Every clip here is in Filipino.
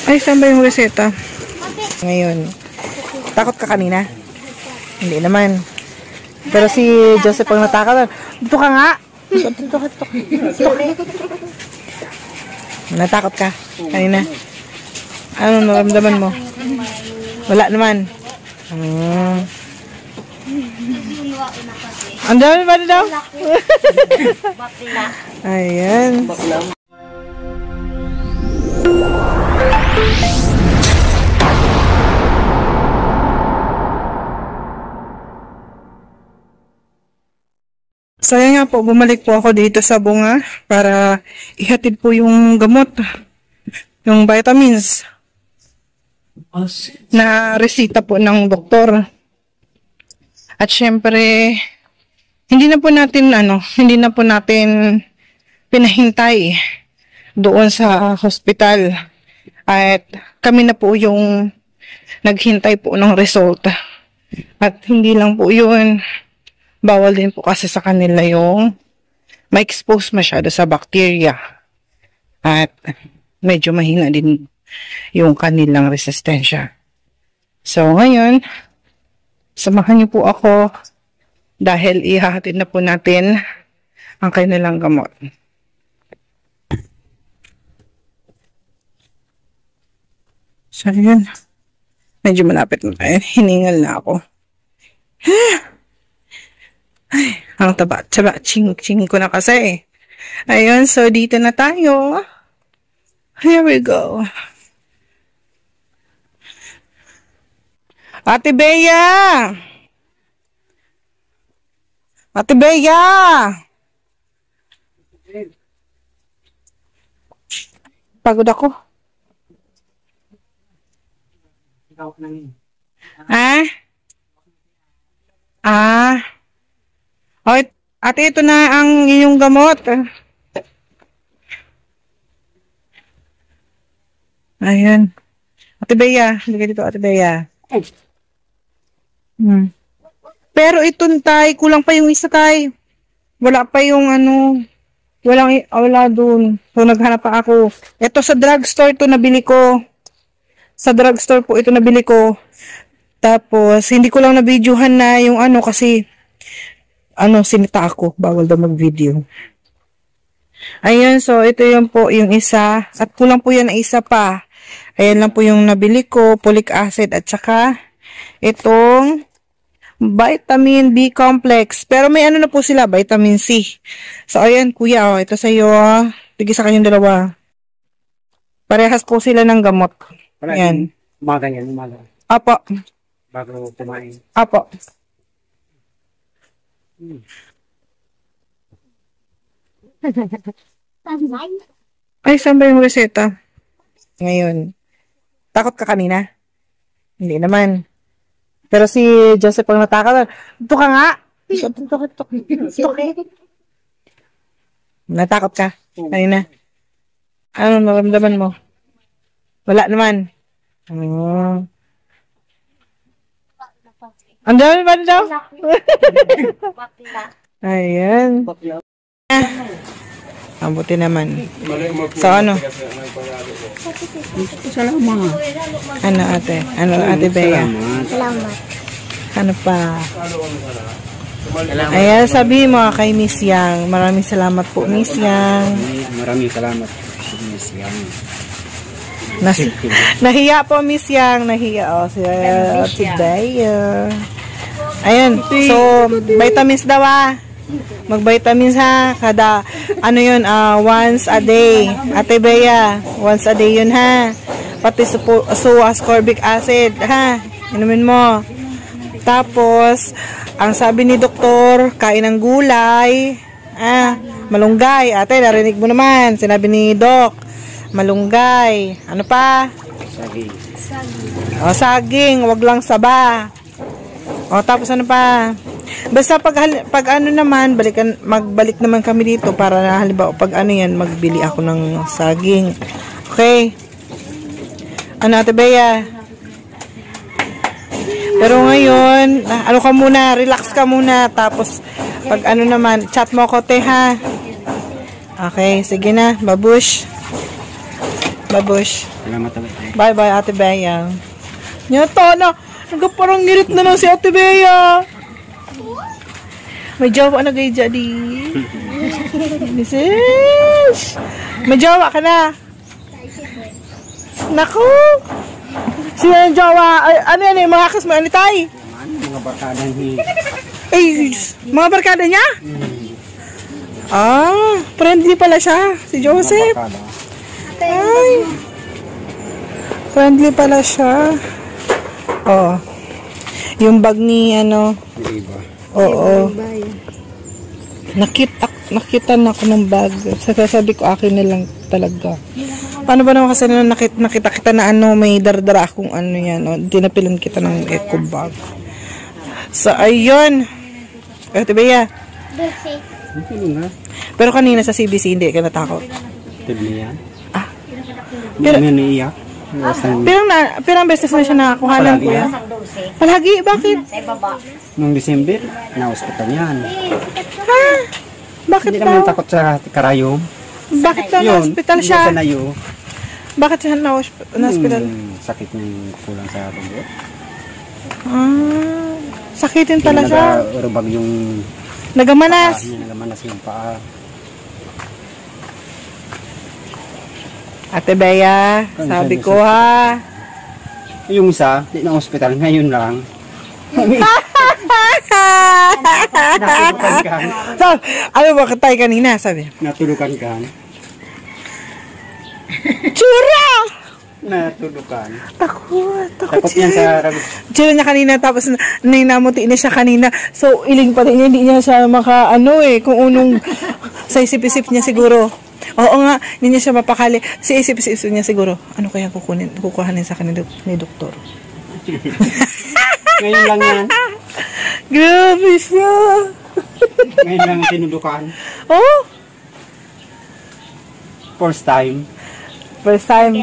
Ay, saan ba yung reseta? Ngayon. Takot ka kanina? Hindi naman. Pero si Joseph ang natakot. Dito ka nga! Dito ka. Natakot ka kanina? Ano naramdaman mo? Wala naman. Ang dami ba daw? Ayan. So ayan nga po, bumalik po ako dito sa bunga para ihatid po yung gamot, yung vitamins na resita po ng doktor. At syempre, hindi na po natin pinahintay doon sa hospital. At kami na po yung naghintay po ng result. At hindi lang po yun, bawal din po kasi sa kanila yung ma-expose masyado sa bacteria. At medyo mahina din yung kanilang resistensya. So ngayon, samahan niyo po ako dahil ihahatid na po natin ang kanilang gamot. So yun, medyo malapit na tayo. Hiningal na ako. Ay, ang taba, ching ko na kasi. Ayun, so dito na tayo. Here we go. Ate Bea! Ate Bea! Pagod ako. O, ate, ito na ang iyong gamot. Ayan. Ate Bea, halika dito, Ate Bea. Pero itong tay, kulang pa yung isa tay. Wala pa yung wala dun. So naghanap pa ako. Ito sa drugstore to nabili ko. Sa drugstore po ito nabili ko. Tapos hindi ko lang na-videohan na yung kasi sinita ako. Bawal daw mag-video. Ayan, so ito yung po yung isa. At kulang po yan na isa pa. Ayan lang po yung nabili ko. Folic acid at saka itong vitamin B complex. Pero may na po sila, vitamin C. So, ayan, kuya, ito sa'yo. Tigil sa kanyang dalawa. Parehas po sila ng gamot. Ayan. Umaga yan, umaga. Apo. Bago kumain. Apo. Ay, saan ba yung reseta? Ngayon. Takot ka kanina? Hindi naman. Pero si Joseph ang natakot. Dito ka nga. Dito ka. Natakot ka kanina? Ano naramdaman mo? Wala naman. Ang dami ba daw? Ayan. Ang buti naman. So ano? Salamat. Ano ate? Ano ate Bea? Salamat. Ano pa? Ayan, sabihin mo kay Miss Yang. Maraming salamat po, Miss Yang. Maraming salamat, Miss Yang. Nahiya po, Miss Yang. Nahiya. Si Ate Bea. Ayan. So, vitamins daw mag-vitamins ha. Kada, once a day. Ate Bea, once a day yun ha. Pati ascorbic acid ha. Inumin mo. Tapos, ang sabi ni doktor, kain ng gulay. Malunggay. Ate, narinig mo naman. Sinabi ni Doc, malunggay. Ano pa? Saging. Saging. Wag lang saba. Tapos ano pa? Basta pag naman, magbalik naman kami dito para na halimbawa pag magbili ako ng saging. Okay? Ano Ate Bea? Pero ngayon, ka muna, relax ka muna. Tapos, pag naman, chat mo ako, te ha. Okay, sige na. Babush. Babush. Salamat ulit. Bye-bye, Ate Bea. Nyata na. Nagparang ngirit na lang si Ate Bea. May jowa na kayo dyan, di. Mrs. May jowa ka na. Naku. Sino yung jowa? Ay, ano yan eh? Mga kasma, ano tayo? Mga barkada ni... Ay, mga barkada niya? Ah, friendly pala siya. Si Joseph. Mga barkada. Ay. Friendly pala siya. Oh. Yung bag ni ano. Di ba? Oo. Nakita na ako ng bag. Sabi ko akin na lang talaga. Paano ba naman kasi nakita kita na ano, may dardara akong ano yan. O, dinapilan kita ng eco bag. So, ayun. Ate Bea. Pero kanina sa CBC, hindi ka natakot. Tibli yan. Ah. Pero niiyak. Pero ang beses na siya nakakuhanan ko. Palagi? Bakit? Noong December, na-hospital yan. Ha? Bakit Hindi daw? naman takot sa karayom. Bakit daw na-hospital siya? Yun, nayo. Bakit siya na-hospital? Sakit ng kulang sa dugo. Ah, sakitin pala siya. Nag-urubag yung Nagamanas. nagamanas yung paa. Ate Bea, sabi ko ha. Yung isa, di na hospital, ngayon lang. Natulukan ka. Ano ba katay kanina? Sabi. Natulukan ka. Tsura! Natulukan. Takot Takot yan sa rabbit. Tsura niya kanina, tapos nainamuti na siya kanina. So, iling pa rin niya, hindi niya siya maka, ano eh, kung unong sa isip-isip niya siguro. Oo nga, hindi niya siya mapakali. Sa isip-isip niya siguro, ano kaya kukuhanin sa kanila ni doktor? Ngayon lang yan. Grabe siya. Ngayon lang tinulukan. Oh? First time. First time.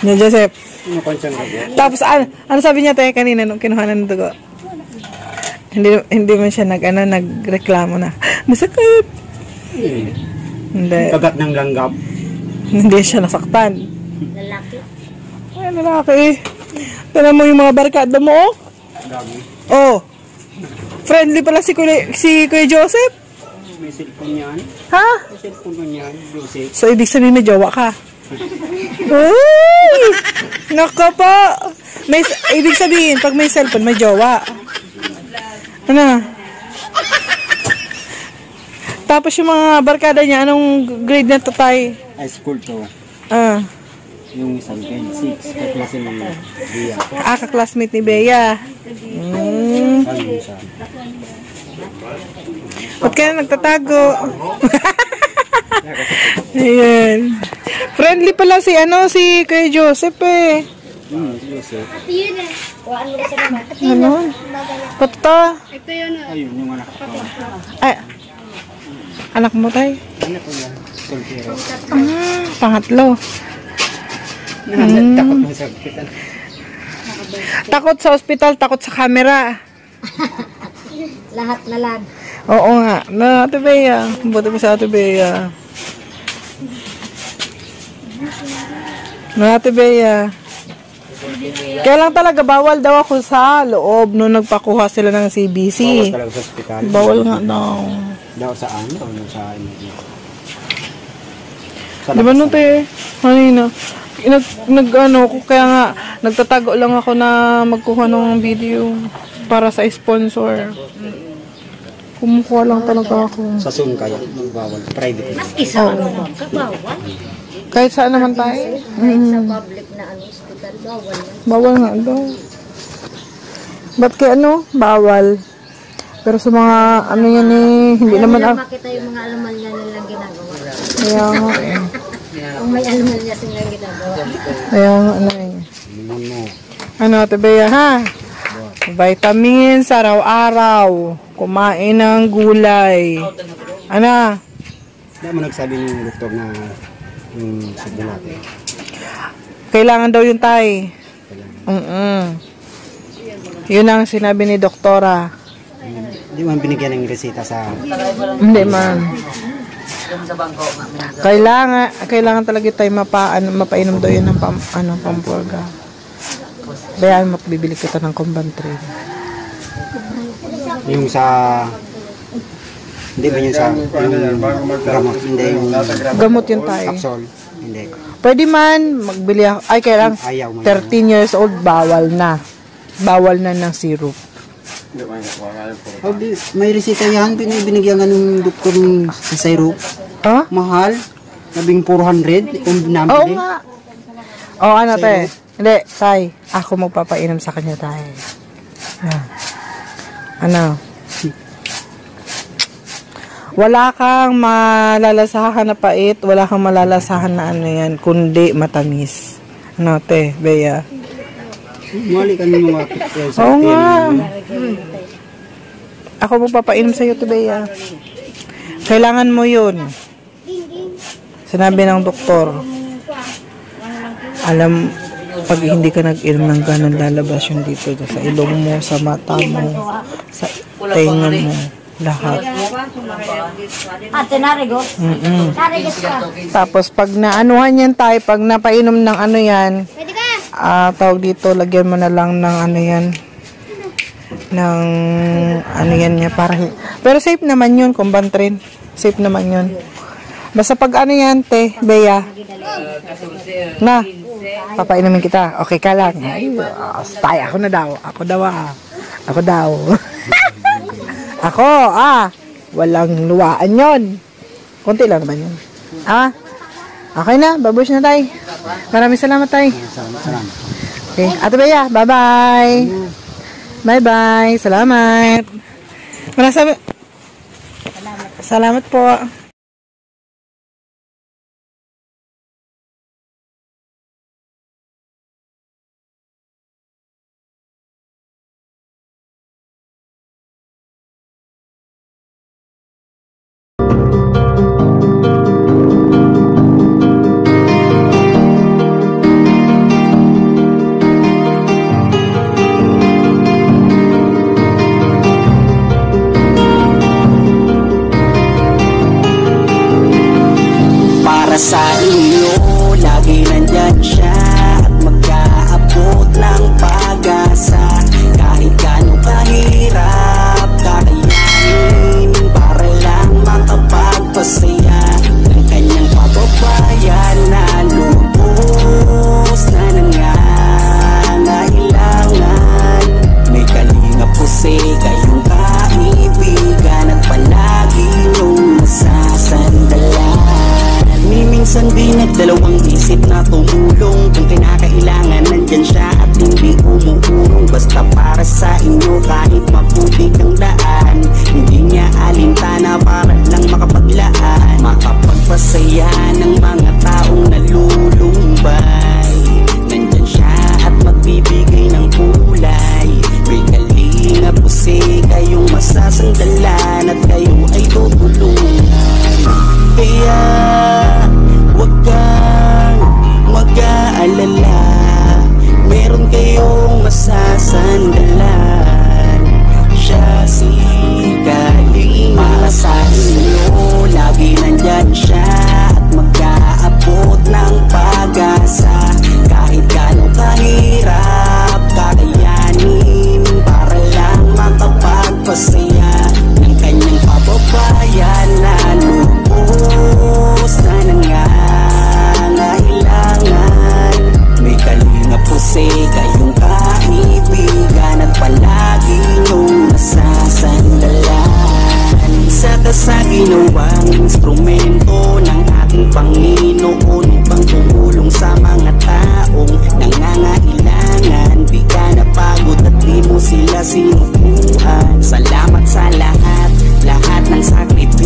Ni Joseph. Tinulukan siyang rabbit. Tapos, ano sabi niya tayo kanina nung kinuhanan ng dugo? Hindi man siya nagreklamo na. Masakit. Hindi. Kagat ng langgap. Hindi siya nasaktan. Lalaki. Ay, lalaki. Tignan mo yung mga barkada mo, oh. Dami. Oh. Friendly pala si Kuya Joseph. May cellphone yan. Ha? May cellphone yan. Joseph. So, ibig sabihin may jowa ka. Uy! Naka po. Ibig sabihin, pag may cellphone, may jowa. Ano? Tapos yung mga barkada niya, anong grade na to tayo? High school to. Ah. Yung isang grade 6. Kaklase ng Bea. Ka-classmate ni Bea. Saan siya? Ba't ka na nagtatago? Ayan. Friendly pala si Kuya Joseph eh. Joseph. Ano? Pata. Ayun, yung anak ko. Ay, anak mo tayo? Anak ko yan. Soltero. Ah, pangatlo. Takot mo sa hospital. Takot sa ospital, takot sa camera. Lahat na lang. Oo nga. Na, Ate Bea. Buti mo sa Ate Bea. Na, Ate Bea. Kaya lang talaga, bawal daw ako sa loob nung nagpakuha sila ng CBC. Bawal talaga sa hospital. Bawal nga daw. Daw saan? O sa emergency? Di ba nung te? Kanina. Kaya nga, nagtatago lang ako na magkuha ng video para sa sponsor. Kumukuha lang talaga ako. Sa Zoom kaya, bawal. Private. Maski sa ano, kabawal. Kahit saan naman tayo. Kahit sa public na hospital, bawal yan. Bawal nga daw. Ba't kaya bawal. Pero sa mga yan eh, hindi Ayaw naman nila makita yung mga alaman niya nilang ginagawa. Kaya nga eh. Kung may alaman niya silang ginagawa. Kaya nga eh. Limon mo. Ano, Ate Bea, ha? Vitamins araw-araw. Kumain ng gulay. Ano? Hindi mo nagsabi ng doktor na yung sigla natin. Kailangan daw yung tay. Yun ang sinabi ni doktora. Hindi mo binigyan ng resita sa... Hindi man. Kailangan talaga tayo mapainom daw yun ng pampurga. Bayan, magbibili kita ng Combantril. Yung sa... Hindi ba yun sa gamot? Hindi yung Gamot yun tayo. capsule? Hindi. Pwede man, magbili ako. Ay, kailangan Ayaw mo 13 years old, bawal na. Bawal na ng syrup. Oh, may resita yan. Binigyan nga ng doktor ng syrup. Ha? Mahal. Nabing 400. Kung binamili. Oo nga. Oo, ano te? Hindi, tay. Ako magpapainom sa kanya, tay. Ah. Ano? Wala kang malalasahan na pait, wala kang malalasahan na ano yan, kundi matamis. Ano, te, Bea? Mali ka nyo mga picture sa Oo nga. Ako magpapainom sa'yo, te, Bea. Kailangan mo yun. Sinabi ng doktor. Alam, pag hindi ka nag-inom ng ganon, lalabas yung dito sa ilong mo, sa mata mo, sa tenga mo. Lahat. Ate, narigos? Narigos ka. Tapos, pag naanuhan yan tayo, pag napainom ng ano yan, Pwede ka? tawag dito, lagyan mo na lang ng ano yan, ng ano yan niya, para, pero safe naman yun, Combantril. Safe naman yun. Basta pag ano yan, te, Bea, na, papainumin kita. Okay ka lang. Ay, tayo, ako na daw. Ako daw. Ako, walang luwaan yon. Kunti lang naman yun. Okay na, babush na tayo. Maraming salamat tayo. Salamat. Okay, Ate Bea, bye-bye. Bye-bye, salamat. Salamat po. Sa inyo, lagi nandyan siya at mag-aabot ng pag-asa. Kahit gano'ng kahirap, kakayanin para lang makapagpasaya ng kanyang pababayan na lubos na nangangailangan. May kalingap po kayong kaibigan at palagi niyong masasandalan. Minsan di nagdalawang isip na tumulong. Kung kinakailangan nandyan siya at hindi umuurong. Basta para sa inyo kahit maputik ang daan. Hindi niya alintana para lang makapaglaan. Makapagpasaya ng mga taong nalulumbay. Nandyan siya at magbibigay ng kulay. May kalinga po kayong masasandalan at kayo ay tutulungan. Kaya huwag kang mag-aalala, meron kayong masasandalan. Siya si Kalinga. Para sa inyo, lagi nandyan siya at mag-aabot ng pag-asa. Kahit gano'ng kahirap, kakayanin para lang makapagpasaya ng kanyang pababayan na lubos na nangangailangan. May kalinga po kayong kaibigan at palagi niyong nasasandalan. Isa ka sa ginawang instrumento ng ating Panginoon upang tumulong sa mga taong nangangailangan. Di ka napagod at di mo sila sinukuhan. Salamat sa lahat ng sakripisyo